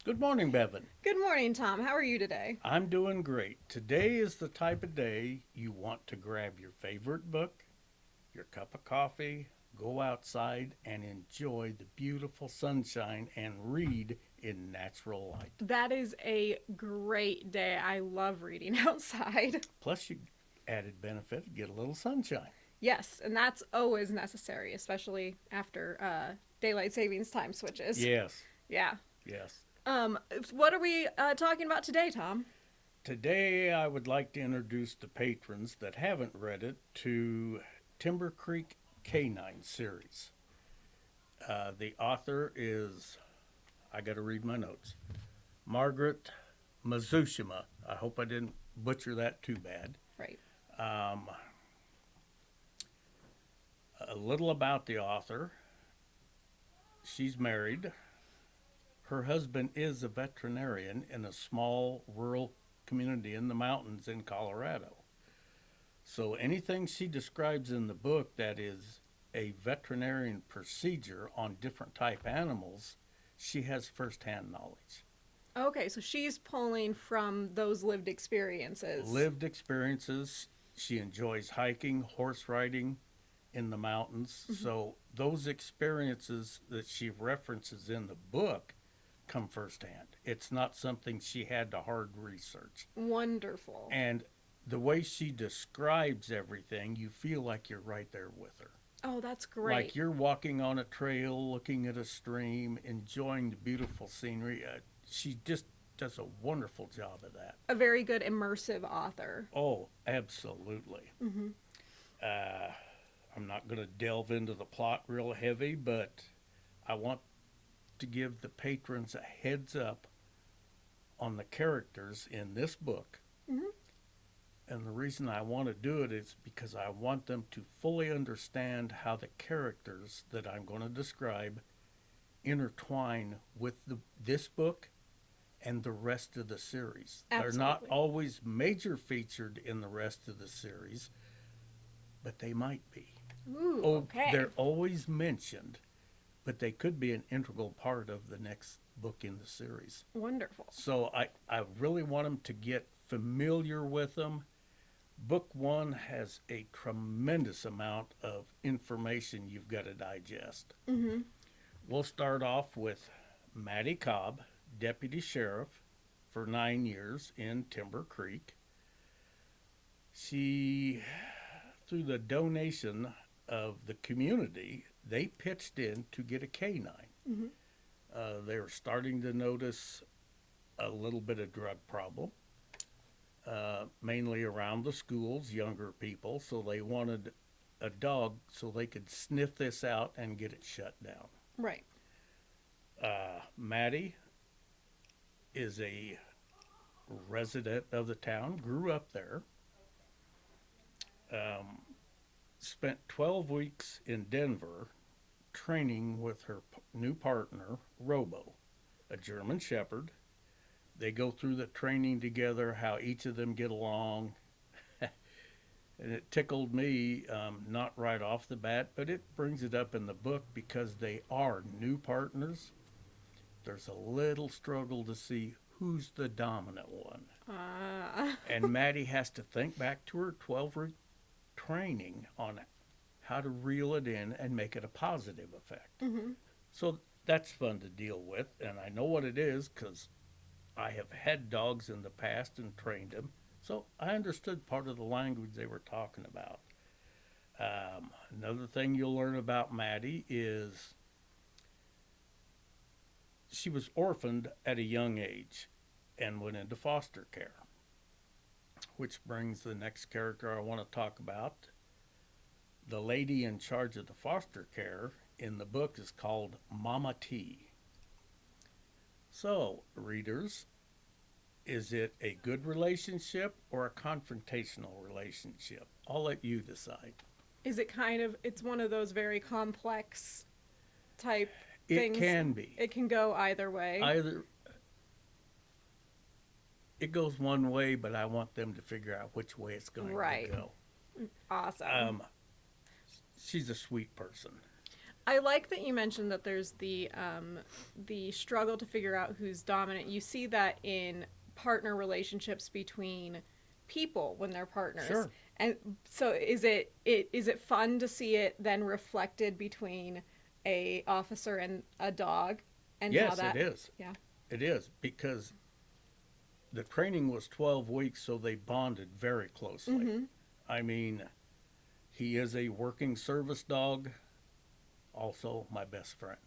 Good morning, Bevin. Good morning, Tom. How are you today? I'm doing great. Today is the type of day you want to grab your favorite book, your cup of coffee, go outside and enjoy the beautiful sunshine and read in natural light. That is a great day. I love reading outside. Plus, you added benefit, get a little sunshine. Yes, and that's always necessary, especially after daylight savings time switches. Yes, Yeah. yes. Um, what are we talking about today, Tom? Today, I would like to introduce the patrons that haven't read it to Timber Creek Canine series. The author is, I got to read my notes, Margaret Mizushima. I hope I didn't butcher that too bad. Right. Um, a little about the author. She's married. Her husband is a veterinarian in a small rural community in the mountains in Colorado. So anything she describes in the book that is a veterinarian procedure on different type animals, she has firsthand knowledge. Okay, so she's pulling from those lived experiences. Lived experiences. She enjoys hiking, horse riding in the mountains. Mhm. So those experiences that she references in the book come firsthand. It's not something she had to hard research. Wonderful. And the way she describes everything, you feel like you're right there with her. Oh, that's Like great. you're walking on a trail, looking at a stream, enjoying the beautiful scenery. She just does a wonderful job of that. A very good immersive author. Oh, absolutely. Mm-hmm. Uh, I'm not going to delve into the plot real heavy, but I want to give the patrons a heads up on the characters in this book. Mm-hmm. And the reason I want to do it is because I want them to fully understand how the characters that I'm going to describe intertwine with this book and the rest of the series. They're not Absolutely. always major featured in the rest of the series, but they might be. Ooh, Oh, okay. they're always mentioned, but they could be an integral part of the next book in the series. Wonderful. So I really want them to get familiar with them. Book one has a tremendous amount of information you've got to digest. Mm-hmm. We'll start off with Maddie Cobb, deputy sheriff for 9 years in Timber Creek. She, through the donation of the community, they pitched in to get a canine. Mm-hmm. They were starting to notice a little bit of drug problem, mainly around the schools, younger people. So they wanted a dog so they could sniff this out and get it shut down. Right. Maddie is a resident of the town, grew up there, um, spent 12 weeks in Denver training with her new partner, Robo, a German Shepherd. They go through the training together, how each of them get along. And it tickled me, not right off the bat, but it brings it up in the book because they are new partners. There's a little struggle to see who's the dominant one. And Maddie has to think back to her 12-week training on how to reel it in and make it a positive effect. Mm-hmm. So that's fun to deal with, and I know what it is because I have had dogs in the past and trained them. So I understood part of the language they were talking about. Another thing you'll learn about Maddie is she was orphaned at a young age and went into foster care, which brings the next character I want to talk about. The lady in charge of the foster care in the book is called Mama T. So, readers, is it a good relationship or a confrontational relationship? I'll let you decide. Is it kind of, it's one of those very complex type It things? can be. It can go either way. Either it goes one way, but I want them to figure out which way it's going Right. to go. Awesome. She's a sweet person. I like that you mentioned that there's the struggle to figure out who's dominant. You see that in partner relationships between people when they're partners. Sure. And so is it fun to see it then reflected between a officer and a dog and how Yes, it that is. yeah. It is because the training was 12 weeks, so they bonded very closely. Mhm. I mean, he is a working service dog, also my best friend.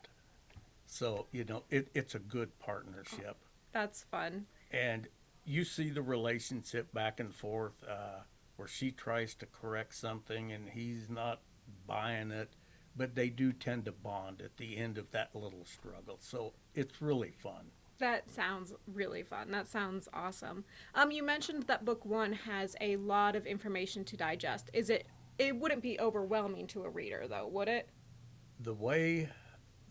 So, it's a good partnership. That's fun. And you see the relationship back and forth where she tries to correct something and he's not buying it, but they do tend to bond at the end of that little struggle. So it's really fun. That sounds really fun. That sounds awesome. You mentioned that book one has a lot of information to digest. It wouldn't be overwhelming to a reader though, would it? The way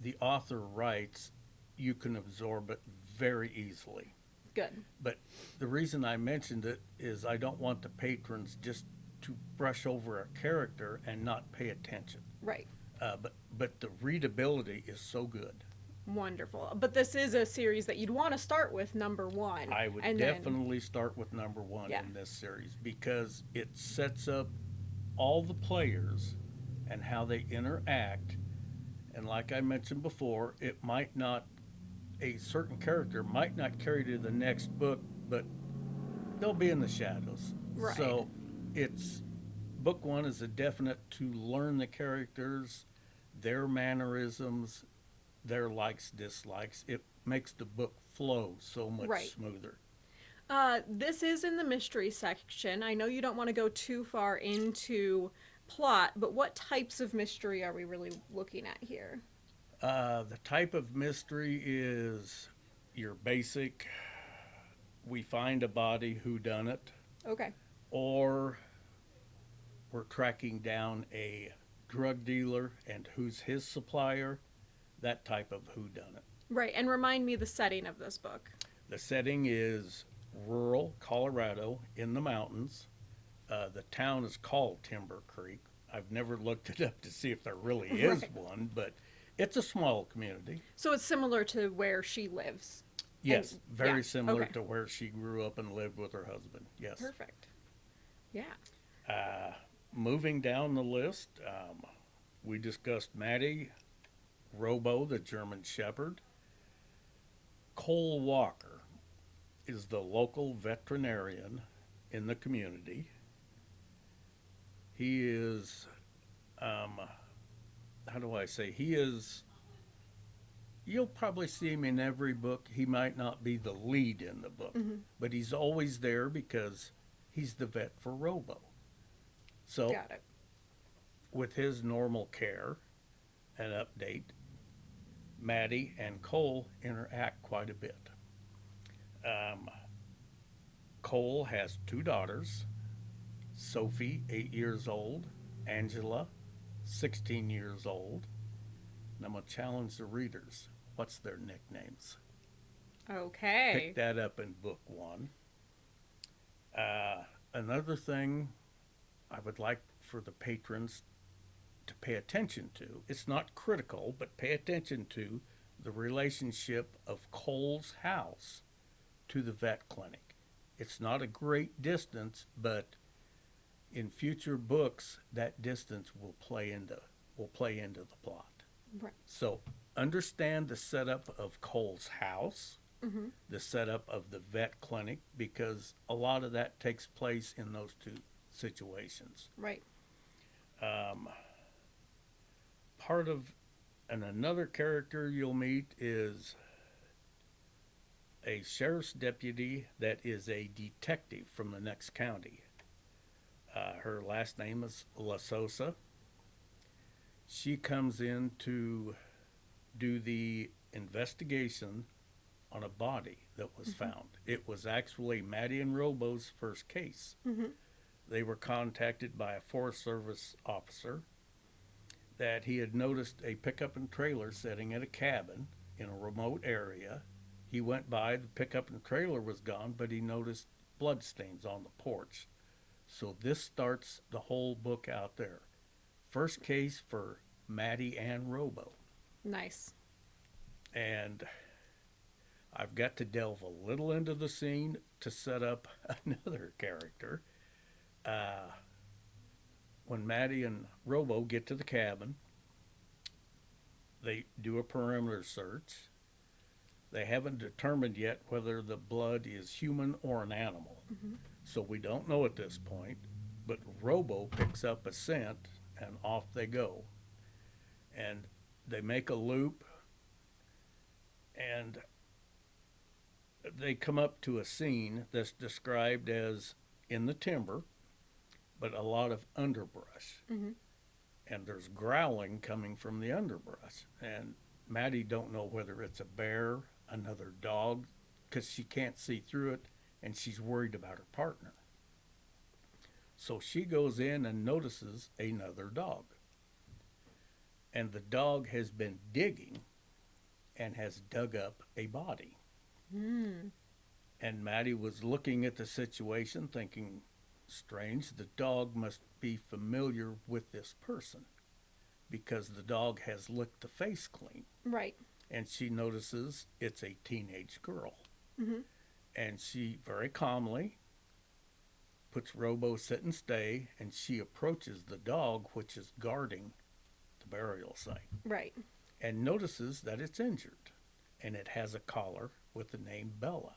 the author writes, you can absorb it very easily. Good. But the reason I mentioned it is I don't want the patrons just to brush over a character and not pay attention. Right. But the readability is so good. Wonderful. But this is a series that you'd want to start with number one. I would and then definitely start with number one Yeah. in this series because it sets up all the players and how they interact. And like I mentioned before, a certain character might not carry to the next book, but they'll be in the shadows. Right. So it's book one is a definite to learn the characters, their mannerisms, their likes, dislikes. It makes the book flow so much Right. smoother. This is in the mystery section. I know you don't want to go too far into plot, but what types of mystery are we really looking at here? The type of mystery is your basic we find a body, who done it, Okay. or we're tracking down a drug dealer and who's his supplier, that type of who done it. Right. And remind me the setting of this book. The setting is rural Colorado in the mountains. The town is called Timber Creek. I've never looked it up to see if there really is Right. one, but it's a small community. So it's similar to where she lives. Yes, And- very yeah, similar okay. to where she grew up and lived with her husband. Yes. Perfect. Yeah. Moving down the list, we discussed Maddie, Robo, the German Shepherd. Cole Walker is the local veterinarian in the community. He is, how do I say, you'll probably see him in every book. He might not be the lead in the book, but he's always there because he's the vet for Robo. So, Got it. with his normal care and update, Maddie and Cole interact quite a bit. Cole has two daughters, Sophie, 8 years old, Angela, 16 years old. And I'm going to challenge the readers. What's their nicknames? Okay. Pick that up in book one. Another thing I would like for the patrons to pay attention to, it's not critical, but pay attention to the relationship of Cole's house to the vet clinic. It's not a great distance, but in future books, that distance will play into the plot. Right. So understand the setup of Cole's house, Mhm. the setup of the vet clinic, because a lot of that takes place in those two situations. Right. Part of another character you'll meet is a sheriff's deputy that is a detective from the next county. Her last name is La Sosa. She comes in to do the investigation on a body that was found. It was actually Maddie and Robo's first case. Mhm. They were contacted by a Forest Service officer that he had noticed a pickup and trailer sitting at a cabin in a remote area. He went by, the pickup and trailer was gone, but he noticed bloodstains on the porch. So this starts the whole book out there. First case for Maddie and Robo. Nice. And I've got to delve a little into the scene to set up another character. Uh, when Maddie and Robo get to the cabin, they do a perimeter search. They haven't determined yet whether the blood is human or an animal. Mm-hmm. So we don't know at this point. But Robo picks up a scent and off they go. And they make a loop and they come up to a scene that's described as in the timber, but a lot of underbrush. Mm-hmm. And there's growling coming from the underbrush. And Maddie don't know whether it's a bear, another dog, because she can't see through it, and she's worried about her partner. So she goes in and notices another dog. And the dog has been digging and has dug up a body. Mm. And Maddie was looking at the situation thinking, strange, the dog must be familiar with this person because the dog has licked the face clean. Right. And she notices it's a teenage girl. Mm-hmm. And she very calmly puts Robo sit and stay, and she approaches the dog, which is guarding the burial site, Right. and notices that it's injured, and it has a collar with the name Bella.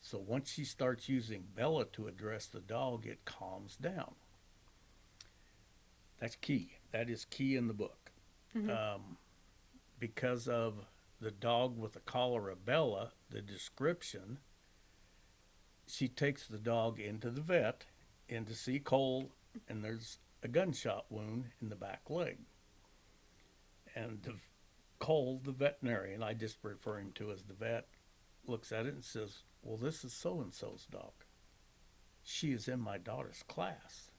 So once she starts using Bella to address the dog, it calms down. That's key. That is key in the book. Mm-hmm. Because of the dog with the collar of Bella, the description, she takes the dog into the vet in to see Cole, and there's a gunshot wound in the back leg. And Cole, the veterinarian, I just refer him to as the vet, looks at it and says, well, this is so-and-so's dog. She is in my daughter's class.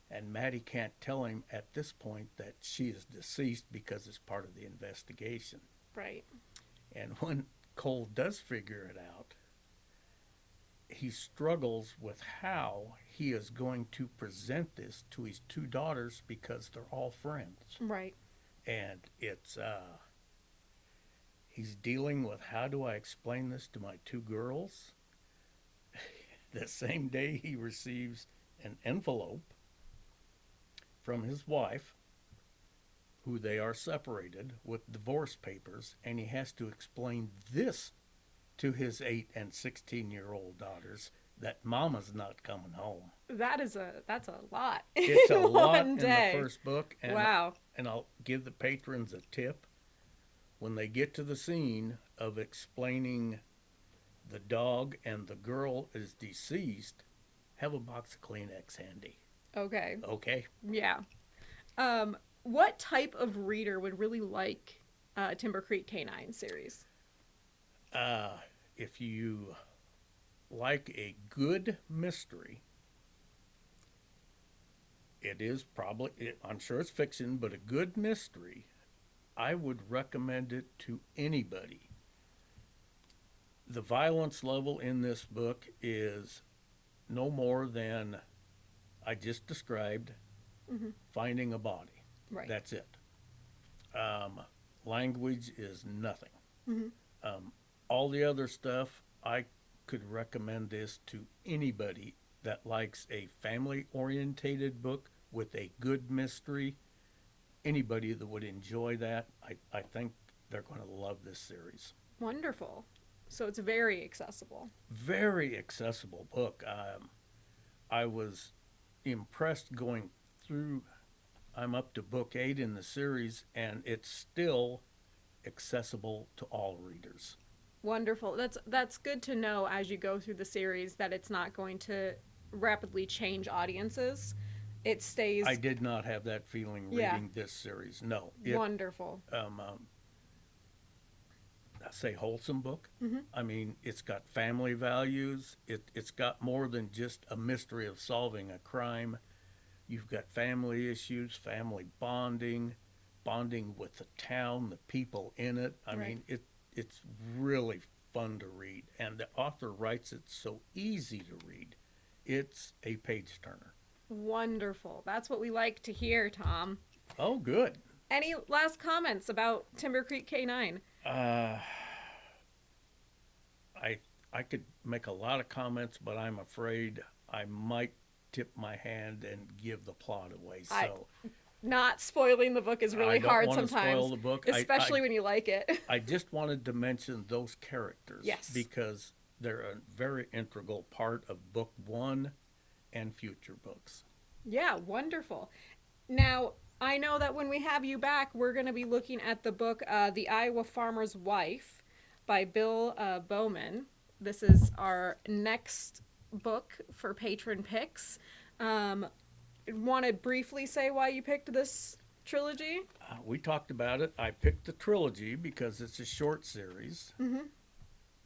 And Maddie can't tell him at this point that she is deceased because it's part of the investigation. Right. And when Cole does figure it out, he struggles with how he is going to present this to his two daughters because they're all friends. Right. And it's, he's dealing with how do I explain this to my two girls? The same day he receives an envelope from his wife, who they are separated with divorce papers, and he has to explain this to his 8 and 16-year-old daughters that mama's not coming home. That's a lot. It's a in lot one in day. the first book. And, Wow. And I'll give the patrons a tip. When they get to the scene of explaining the dog and the girl is deceased, have a box of Kleenex handy. Okay. Okay? Yeah. What type of reader would really like Timber Creek Canine series? If you like a good mystery, it is probably, I'm sure it's fiction, but a good mystery, I would recommend it to anybody. The violence level in this book is no more than I just described, Mm-hmm. finding a body. Right. That's it. Language is nothing. Mm-hmm. All the other stuff, I could recommend this to anybody that likes a family-orientated book with a good mystery. Anybody that would enjoy that, I think they're going to love this series. Wonderful. So it's very accessible. Very accessible book. I was impressed going through. I'm up to book 8 in the series, and it's still accessible to all readers. Wonderful. That's good to know as you go through the series that it's not going to rapidly change audiences. It stays I did not have that feeling reading this series. No. wonderful. I say wholesome book. Mm-hmm. I mean, it's got family values. It's got more than just a mystery of solving a crime. You've got family issues, family bonding with the town, the people in it. I Right. mean, it's really fun to read. And the author writes it so easy to read. It's a page turner. Wonderful. That's what we like to hear, Tom. Oh, good. Any last comments about Timber Creek K9? Uh, I I could make a lot of comments, but I'm afraid I might tip my hand and give the plot away. I So Not spoiling the book is I really don't hard want to spoil sometimes, the book. especially when you like it. I just wanted to mention those characters Yes. because they're a very integral part of book one and future books. Yeah, wonderful. Now, I know that when we have you back, we're going to be looking at the book The Iowa Farmer's Wife by Bill Bowman. This is our next book for patron picks. Want to briefly say why you picked this trilogy? We talked about it. I picked the trilogy because it's a short series. Mm-hmm.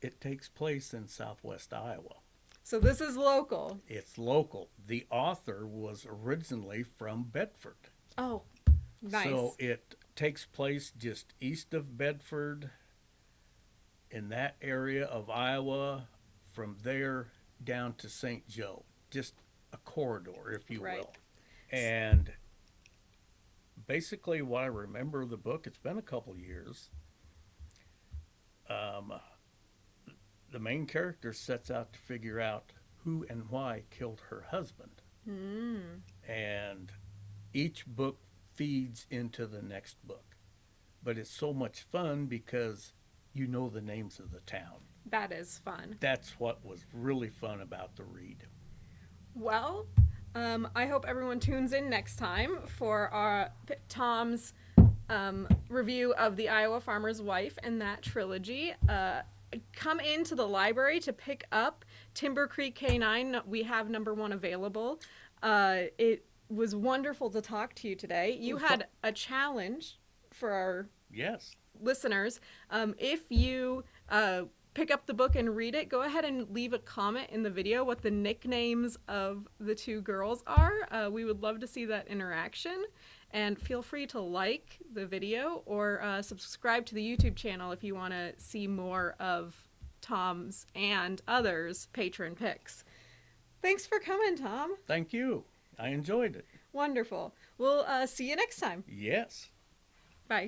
It takes place in southwest Iowa. So this is local. It's local. The author was originally from Bedford. Oh, nice. So it takes place just east of Bedford in that area of Iowa, from there down to St. Joe. Just a corridor, if you Right. will. And basically, what I remember of the book, it's been a couple years. Um, the main character sets out to figure out who and why killed her husband. Mm. And each book feeds into the next book. But it's so much fun because you know the names of the town. That is fun. That's what was really fun about the read. Well, I hope everyone tunes in next time for our Tom's review of The Iowa Farmer's Wife and that trilogy. Come into the library to pick up Timber Creek K9. We have number 1 available. It was wonderful to talk to you today. You had a challenge for our Yes. listeners. If you pick up the book and read it, go ahead and leave a comment in the video what the nicknames of the 2 girls are. We would love to see that interaction. And feel free to like the video or subscribe to the YouTube channel if you want to see more of Tom's and others' patron picks. Thanks for coming, Tom. Thank you. I enjoyed it. Wonderful. We'll see you next time. Yes. Bye.